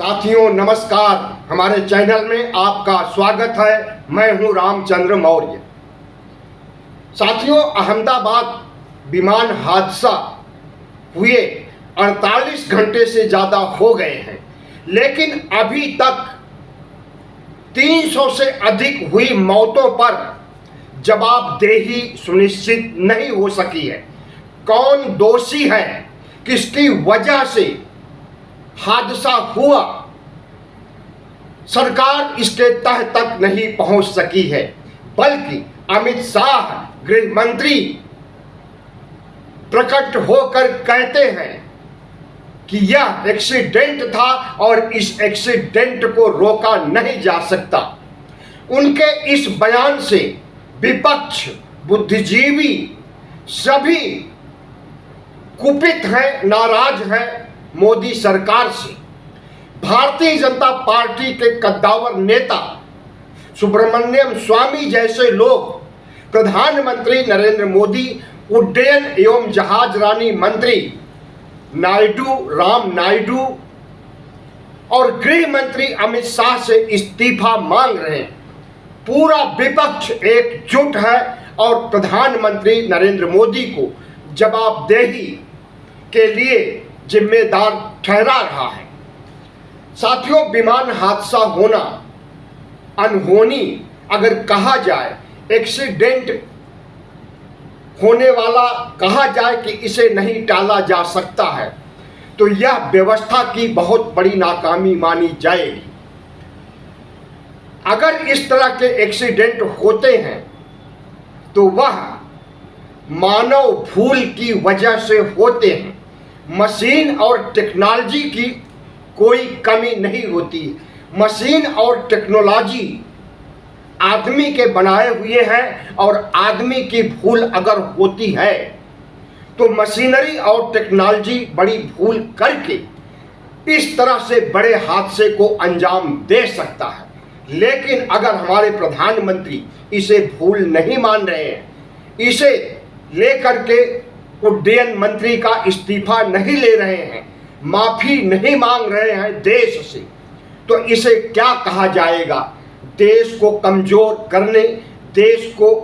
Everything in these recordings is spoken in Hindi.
साथियों नमस्कार, हमारे चैनल में आपका स्वागत है। मैं हूं रामचंद्र मौर्य। साथियों, अहमदाबाद विमान हादसा हुए 48 घंटे से ज़्यादा हो गए हैं, लेकिन अभी तक 300 से अधिक हुई मौतों पर जवाबदेही सुनिश्चित नहीं हो सकी है। कौन दोषी है, किसकी वजह से हादसा हुआ, सरकार इसके तह तक नहीं पहुंच सकी है, बल्कि अमित शाह गृह मंत्री प्रकट होकर कहते हैं कि यह एक्सीडेंट था और इस एक्सीडेंट को रोका नहीं जा सकता। उनके इस बयान से विपक्ष, बुद्धिजीवी सभी कुपित हैं, नाराज हैं मोदी सरकार से। भारतीय जनता पार्टी के कद्दावर नेता सुब्रमण्यम स्वामी जैसे लोग प्रधानमंत्री नरेंद्र मोदी, उड्डयन एवं जहाजरानी मंत्री राम नायडू और गृह मंत्री अमित शाह से इस्तीफा मांग रहे हैं। पूरा विपक्ष एकजुट है और प्रधानमंत्री नरेंद्र मोदी को जवाबदेही के लिए जिम्मेदार ठहरा रहा है। साथियों, विमान हादसा होना अनहोनी अगर कहा जाए, एक्सीडेंट होने वाला कहा जाए कि इसे नहीं टाला जा सकता है, तो यह व्यवस्था की बहुत बड़ी नाकामी मानी जाएगी। अगर इस तरह के एक्सीडेंट होते हैं तो वह मानव भूल की वजह से होते हैं। मशीन और टेक्नोलॉजी की कोई कमी नहीं होती। मशीन और टेक्नोलॉजी आदमी के बनाए हुए हैं और आदमी की भूल अगर होती है तो मशीनरी और टेक्नोलॉजी बड़ी भूल करके इस तरह से बड़े हादसे को अंजाम दे सकता है। लेकिन अगर हमारे प्रधानमंत्री इसे भूल नहीं मान रहे हैं, इसे लेकर के उड्डयन मंत्री का इस्तीफा नहीं ले रहे हैं, माफी नहीं मांग रहे हैं देश से, तो इसे क्या कहा जाएगा? देश को कमजोर करने, देश को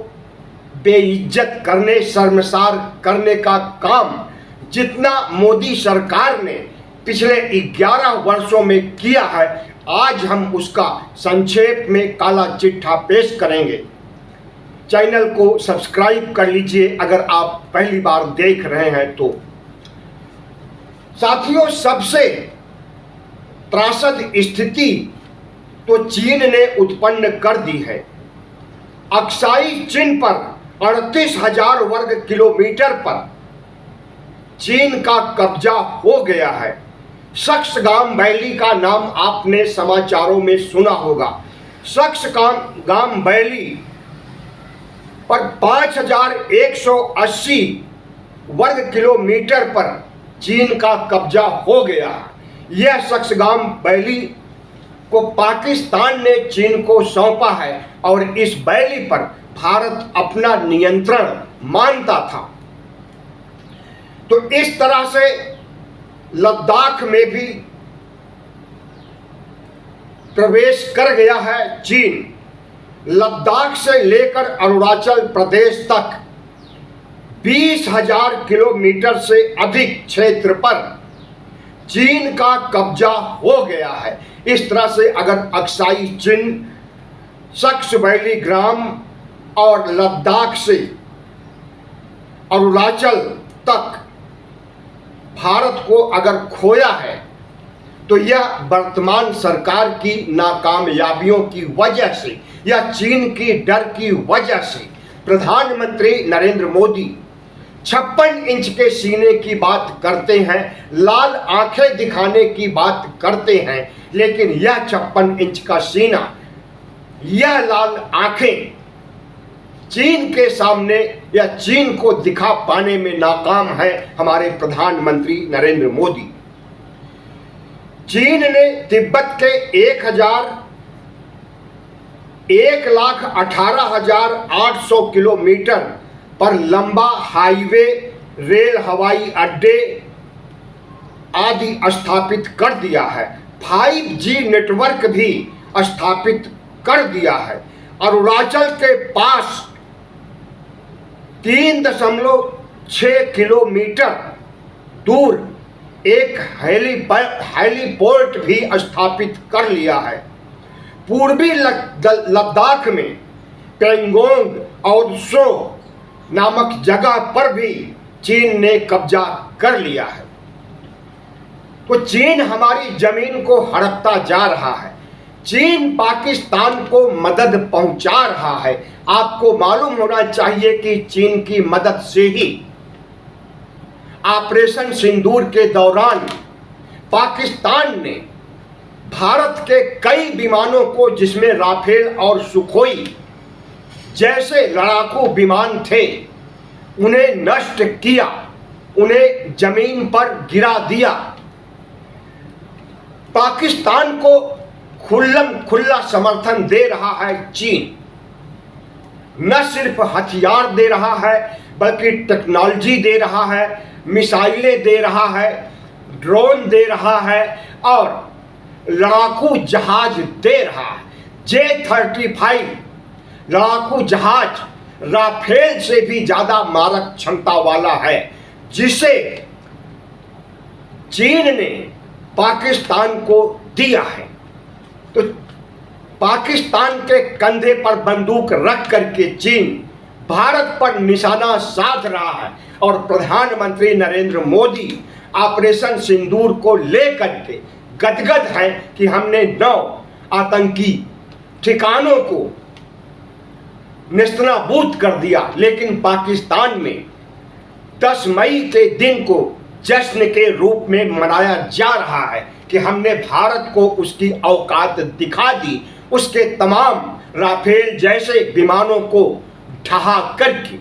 बेइज्जत करने, शर्मसार करने का काम जितना मोदी सरकार ने पिछले 11 वर्षों में किया है, आज हम उसका संक्षेप में काला चिट्ठा पेश करेंगे। चैनल को सब्सक्राइब कर लीजिए अगर आप पहली बार देख रहे हैं तो। साथियों, सबसे त्रासद स्थिति तो चीन ने उत्पन्न कर दी है। अक्साई चीन पर 38,000 वर्ग किलोमीटर पर चीन का कब्जा हो गया है। सक्सगाम वैली का नाम आपने समाचारों में सुना होगा। सक्सगाम वैली पर 5,180 वर्ग किलोमीटर पर चीन का कब्जा हो गया है। यह सक्सगाम वैली को पाकिस्तान ने चीन को सौंपा है और इस वैली पर भारत अपना नियंत्रण मानता था। तो इस तरह से लद्दाख में भी प्रवेश कर गया है चीन। लद्दाख से लेकर अरुणाचल प्रदेश तक 20,000 किलोमीटर से अधिक क्षेत्र पर चीन का कब्जा हो गया है। इस तरह से अगर अक्साई चीन, सक्स वैली ग्राम और लद्दाख से अरुणाचल तक भारत को अगर खोया है तो यह वर्तमान सरकार की नाकामयाबियों की वजह से या चीन की डर की वजह से। प्रधानमंत्री नरेंद्र मोदी 56 इंच के सीने की बात करते हैं, लाल आंखें दिखाने की बात करते हैं, लेकिन यह 56 इंच का सीना, यह लाल आंखें चीन के सामने या चीन को दिखा पाने में नाकाम है हमारे प्रधानमंत्री नरेंद्र मोदी। चीन ने तिब्बत के 1,18,800 किलोमीटर पर लंबा हाईवे, रेल, हवाई अड्डे आदि स्थापित कर दिया है। 5G नेटवर्क भी स्थापित कर दिया है। अरुणाचल के पास 3.6 किलोमीटर दूर एक हेलीपोर्ट भी स्थापित कर लिया है। पूर्वी लद्दाख में पेंगोंग और सो नामक जगह पर भी चीन ने कब्जा कर लिया है। तो चीन हमारी जमीन को हड़पता जा रहा है। चीन पाकिस्तान को मदद पहुंचा रहा है। आपको मालूम होना चाहिए कि चीन की मदद से ही ऑपरेशन सिंदूर के दौरान पाकिस्तान ने भारत के कई विमानों को, जिसमें राफेल और सुखोई जैसे लड़ाकू विमान थे, उन्हें नष्ट किया, उन्हें जमीन पर गिरा दिया। पाकिस्तान को खुला समर्थन दे रहा है चीन। न सिर्फ हथियार दे रहा है बल्कि टेक्नोलॉजी दे रहा है, मिसाइलें दे रहा है, ड्रोन दे रहा है और लड़ाकू जहाज दे रहा है। J-35 लड़ाकू जहाज राफेल से भी ज्यादा मारक क्षमता वाला है, जिसे चीन ने पाकिस्तान को दिया है। तो पाकिस्तान के कंधे पर बंदूक रख करके चीन भारत पर निशाना साध रहा है और प्रधानमंत्री नरेंद्र मोदी ऑपरेशन सिंदूर को लेकर के गदगद है कि हमने 9 आतंकी ठिकानों को नेस्तनाबूद कर दिया। लेकिन पाकिस्तान में 10 मई के दिन को जश्न के रूप में मनाया जा रहा है कि हमने भारत को उसकी औकात दिखा दी, उसके तमाम राफेल जैसे विमानों को ढहा करके।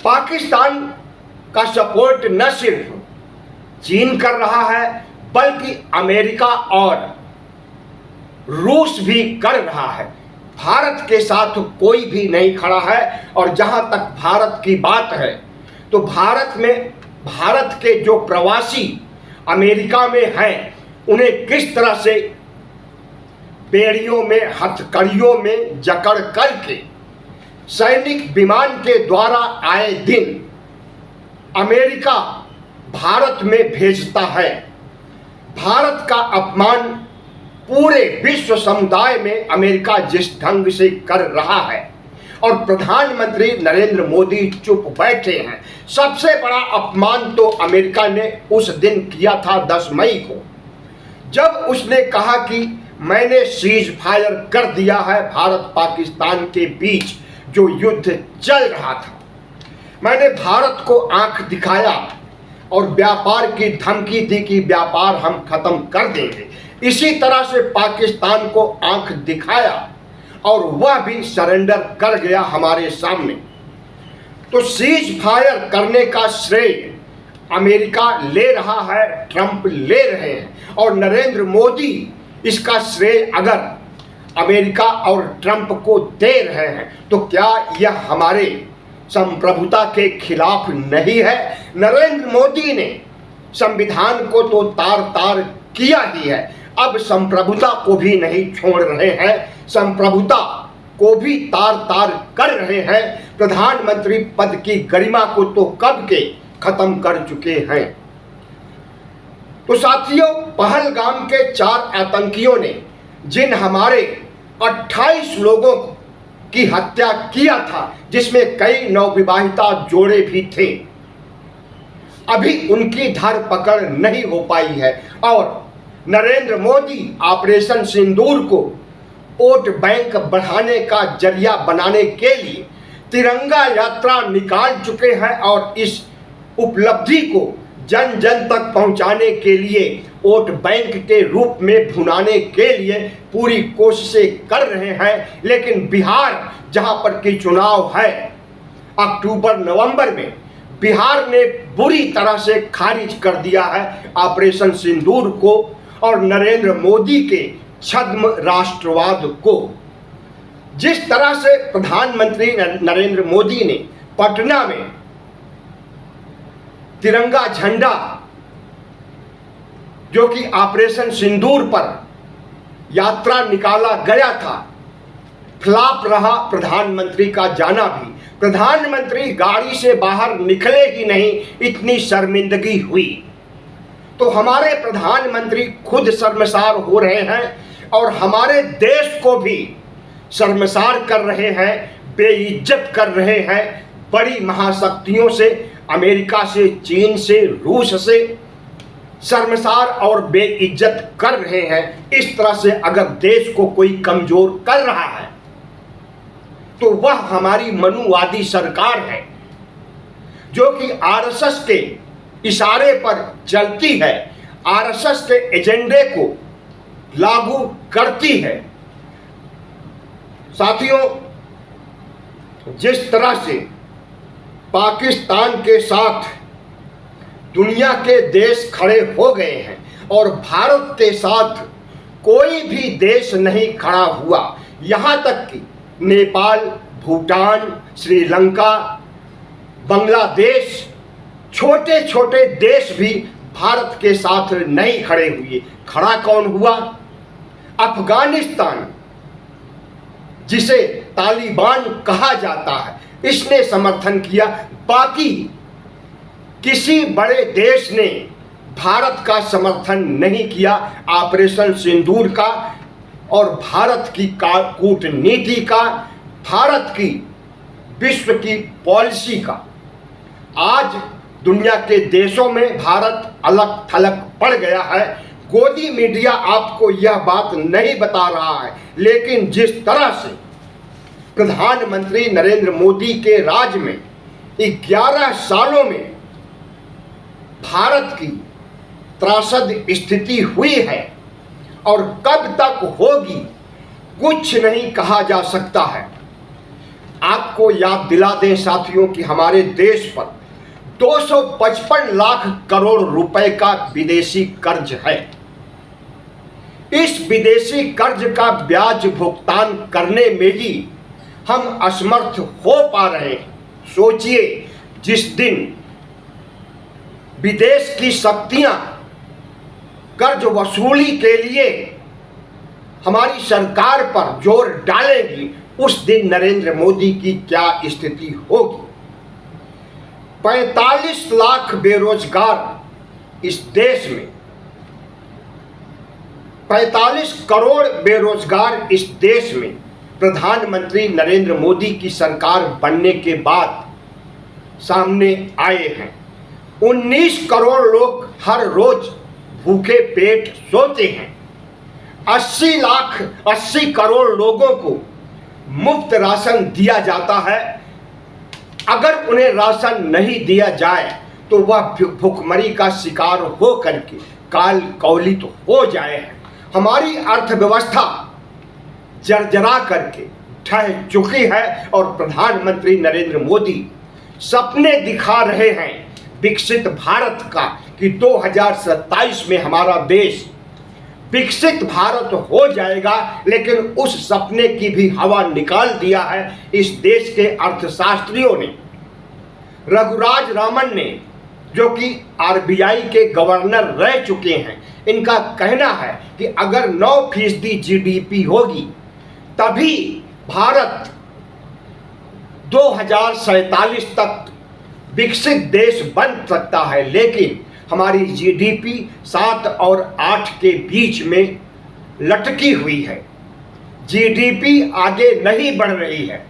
पाकिस्तान का सपोर्ट न सिर्फ चीन कर रहा है बल्कि अमेरिका और रूस भी कर रहा है। भारत के साथ कोई भी नहीं खड़ा है। और जहां तक भारत की बात है तो भारत के जो प्रवासी अमेरिका में हैं, उन्हें किस तरह से बेड़ियों में, हथकड़ियों में जकड़ करके सैनिक विमान के द्वारा आए दिन अमेरिका भारत में भेजता है। भारत का अपमान पूरे विश्व समुदाय में अमेरिका जिस ढंग से कर रहा है और प्रधानमंत्री नरेंद्र मोदी चुप बैठे हैं। सबसे बड़ा अपमान तो अमेरिका ने उस दिन किया था 10 मई को, जब उसने कहा कि मैंने सीज फायर कर दिया है भारत पाकिस्तान के बीच जो युद्ध चल रहा था। मैंने भारत को आंख दिखाया और व्यापार की धमकी दी कि व्यापार हम खत्म कर देंगे। इसी तरह से पाकिस्तान को आंख दिखाया और वह भी सरेंडर कर गया हमारे सामने। तो सीज फायर करने का श्रेय अमेरिका ले रहा है, ट्रंप ले रहे हैं और नरेंद्र मोदी इसका श्रेय अगर अमेरिका और ट्रंप को दे रहे हैं तो क्या यह हमारे संप्रभुता के खिलाफ नहीं है? नरेंद्र मोदी ने संविधान को तो तार तार किया ही है, अब संप्रभुता को भी नहीं छोड़ रहे हैं, संप्रभुता को भी तार तार कर रहे हैं। प्रधानमंत्री पद की गरिमा को तो कब के खत्म कर चुके हैं। तो साथियों, पहलगाम के 4 आतंकियों ने जिन हमारे 28 लोगों की हत्या किया था, जिसमें कई नवविवाहिता जोड़े भी थे, अभी उनकी धरपकड़ नहीं हो पाई है। और नरेंद्र मोदी ऑपरेशन सिंदूर को वोट बैंक बढ़ाने का जरिया बनाने के लिए तिरंगा यात्रा निकाल चुके हैं और इस उपलब्धि को जन जन तक पहुंचाने के लिए वोट बैंक के रूप में भुनाने के लिए पूरी कोशिशें कर रहे हैं। लेकिन बिहार जहां पर की चुनाव है अक्टूबर नवंबर में, बिहार ने बुरी तरह से खारिज कर दिया है ऑपरेशन सिंदूर को और नरेंद्र मोदी के छद्म राष्ट्रवाद को। जिस तरह से प्रधानमंत्री नरेंद्र मोदी ने पटना में तिरंगा झंडा जो कि ऑपरेशन सिंदूर पर यात्रा निकाला गया था, फ्लॉप रहा प्रधानमंत्री का जाना भी। प्रधानमंत्री गाड़ी से बाहर निकले ही नहीं, इतनी शर्मिंदगी हुई। तो हमारे प्रधानमंत्री खुद शर्मसार हो रहे हैं और हमारे देश को भी शर्मसार कर रहे हैं, बेइज्जत कर रहे हैं। बड़ी महाशक्तियों से, अमेरिका से, चीन से, रूस से शर्मसार और बेइज्जत कर रहे हैं। इस तरह से अगर देश को कोई कमजोर कर रहा है तो वह हमारी मनुवादी सरकार है, जो कि आरएसएस के इशारे पर चलती है, आरएसएस के एजेंडे को लागू करती है। साथियों, जिस तरह से पाकिस्तान के साथ दुनिया के देश खड़े हो गए हैं और भारत के साथ कोई भी देश नहीं खड़ा हुआ, यहाँ तक कि नेपाल, भूटान, श्रीलंका, बांग्लादेश, छोटे छोटे देश भी भारत के साथ नहीं खड़े हुए। खड़ा कौन हुआ? अफगानिस्तान, जिसे तालिबान कहा जाता है, इसने समर्थन किया। बाकी किसी बड़े देश ने भारत का समर्थन नहीं किया, ऑपरेशन सिंदूर का और भारत की कूटनीति का, भारत की विश्व की पॉलिसी का। आज दुनिया के देशों में भारत अलग थलग पड़ गया है। गोदी मीडिया आपको यह बात नहीं बता रहा है, लेकिन जिस तरह से प्रधानमंत्री नरेंद्र मोदी के राज में 11 सालों में भारत की त्रासद स्थिति हुई है और कब तक होगी कुछ नहीं कहा जा सकता है। आपको याद दिला दें साथियों कि हमारे देश पर 255 लाख करोड़ रुपए का विदेशी कर्ज है। इस विदेशी कर्ज का ब्याज भुगतान करने में ही हम असमर्थ हो पा रहे हैं। सोचिए, जिस दिन विदेश की शक्तियां कर्ज वसूली के लिए हमारी सरकार पर जोर डालेंगी, उस दिन नरेंद्र मोदी की क्या स्थिति होगी। 45 लाख बेरोजगार इस देश में, 45 करोड़ बेरोजगार इस देश में प्रधानमंत्री नरेंद्र मोदी की सरकार बनने के बाद सामने आए हैं। 19 करोड़ लोग हर रोज भूखे पेट सोते हैं। 80 करोड़ लोगों को मुफ्त राशन दिया जाता है। अगर उन्हें राशन नहीं दिया जाए तो वह भुखमरी का शिकार हो करके काल कौलित हो जाए। हमारी अर्थव्यवस्था जर्जरा करके ढह चुकी है और प्रधानमंत्री नरेंद्र मोदी सपने दिखा रहे हैं विकसित भारत का कि 2027 में हमारा देश विकसित भारत हो जाएगा, लेकिन उस सपने की भी हवा निकाल दिया है इस देश के अर्थशास्त्रियों ने। रघुराज रामन ने, जो कि आरबीआई के गवर्नर रह चुके हैं, इनका कहना है कि अगर 9% जीडीपी होगी तभी भारत 2047 तक विकसित देश बन सकता है। लेकिन हमारी जीडीपी 7 और 8 के बीच में लटकी हुई है। जीडीपी आगे नहीं बढ़ रही है,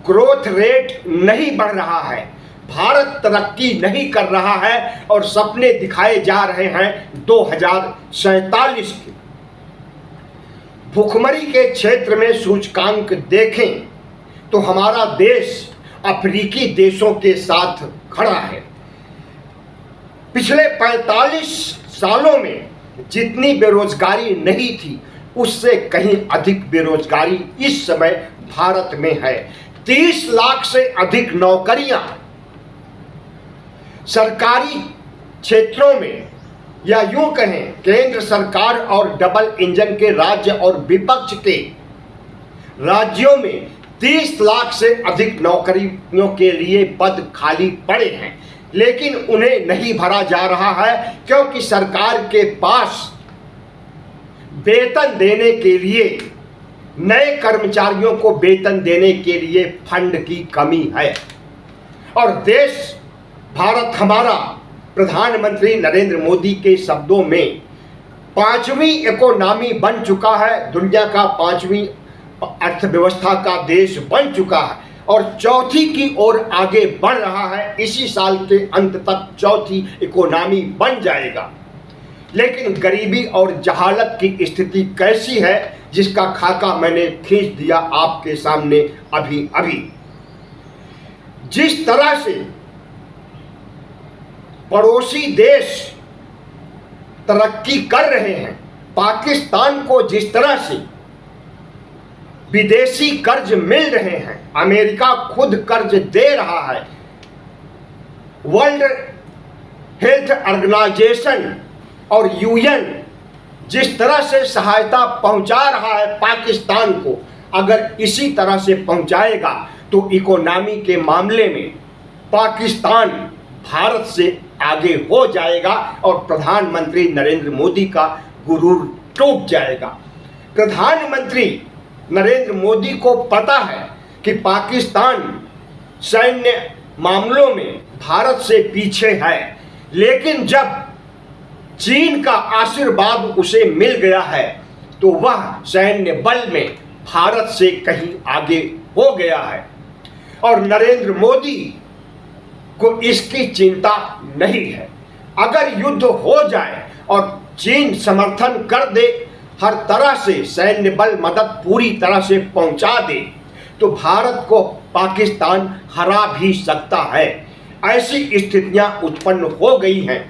ग्रोथ रेट नहीं बढ़ रहा है, भारत तरक्की नहीं कर रहा है और सपने दिखाए जा रहे हैं 2047 के। भुखमरी के क्षेत्र में सूचकांक देखें तो हमारा देश अफ्रीकी देशों के साथ खड़ा है। पिछले 45 सालों में जितनी बेरोजगारी नहीं थी, उससे कहीं अधिक बेरोजगारी इस समय भारत में है। 30 लाख से अधिक नौकरियां सरकारी क्षेत्रों में, या यूं कहें केंद्र सरकार और डबल इंजन के राज्य और विपक्ष के राज्यों में 30 लाख से अधिक नौकरियों के लिए पद खाली पड़े हैं। लेकिन उन्हें नहीं भरा जा रहा है क्योंकि सरकार के पास वेतन देने के लिए, नए कर्मचारियों को वेतन देने के लिए फंड की कमी है। और देश भारत हमारा प्रधानमंत्री नरेंद्र मोदी के शब्दों में 5वीं इकोनॉमी बन चुका है, दुनिया का 5वीं अर्थव्यवस्था का देश बन चुका है और चौथी की ओर आगे बढ़ रहा है। इसी साल के अंत तक चौथी इकोनॉमी बन जाएगा। लेकिन गरीबी और जहालत की स्थिति कैसी है, जिसका खाका मैंने खींच दिया आपके सामने अभी अभी। जिस तरह से पड़ोसी देश तरक्की कर रहे हैं, पाकिस्तान को जिस तरह से विदेशी कर्ज मिल रहे हैं, अमेरिका खुद कर्ज दे रहा है, वर्ल्ड हेल्थ ऑर्गेनाइजेशन और यूएन जिस तरह से सहायता पहुंचा रहा है पाकिस्तान को, अगर इसी तरह से पहुंचाएगा तो इकोनॉमी के मामले में पाकिस्तान भारत से आगे हो जाएगा और प्रधानमंत्री नरेंद्र मोदी का गुरूर टूट जाएगा। प्रधानमंत्री नरेंद्र मोदी को पता है कि पाकिस्तान सैन्य मामलों में भारत से पीछे है, लेकिन जब चीन का आशीर्वाद उसे मिल गया है तो वह सैन्य बल में भारत से कहीं आगे हो गया है और नरेंद्र मोदी को इसकी चिंता नहीं है। अगर युद्ध हो जाए और चीन समर्थन कर दे, हर तरह से सैन्य बल मदद पूरी तरह से पहुंचा दे, तो भारत को पाकिस्तान हरा भी सकता है। ऐसी स्थितियां उत्पन्न हो गई हैं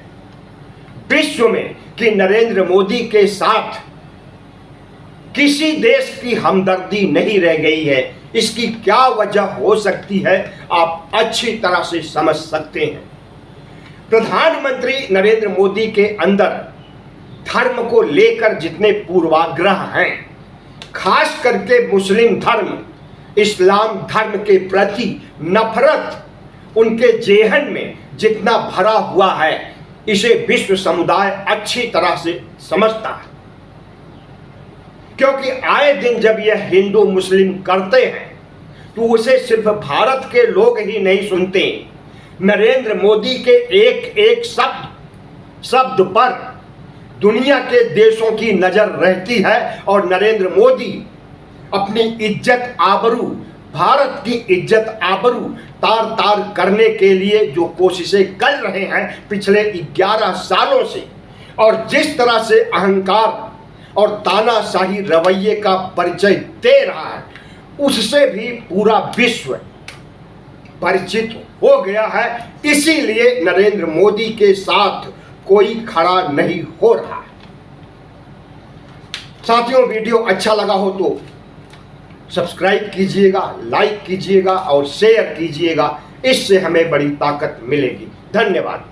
विश्व में कि नरेंद्र मोदी के साथ किसी देश की हमदर्दी नहीं रह गई है। इसकी क्या वजह हो सकती है, आप अच्छी तरह से समझ सकते हैं। प्रधानमंत्री नरेंद्र मोदी के अंदर धर्म को लेकर जितने पूर्वाग्रह हैं, खास करके मुस्लिम धर्म, इस्लाम धर्म के प्रति नफरत उनके जेहन में जितना भरा हुआ है, इसे विश्व समुदाय अच्छी तरह से समझता है। क्योंकि आए दिन जब यह हिंदू मुस्लिम करते हैं तो उसे सिर्फ भारत के लोग ही नहीं सुनते, नरेंद्र मोदी के एक एक शब्द पर दुनिया के देशों की नजर रहती है और नरेंद्र मोदी अपनी इज्जत आबरू, भारत की इज्जत आबरू तार तार करने के लिए जो कोशिशें कर रहे हैं पिछले 11 सालों से, और जिस तरह से अहंकार और तानाशाही रवैये का परिचय दे रहा है, उससे भी पूरा विश्व परिचित हो गया है। इसीलिए नरेंद्र मोदी के साथ कोई खड़ा नहीं हो रहा है। साथियों, वीडियो अच्छा लगा हो तो सब्सक्राइब कीजिएगा, लाइक कीजिएगा और शेयर कीजिएगा। इससे हमें बड़ी ताकत मिलेगी। धन्यवाद।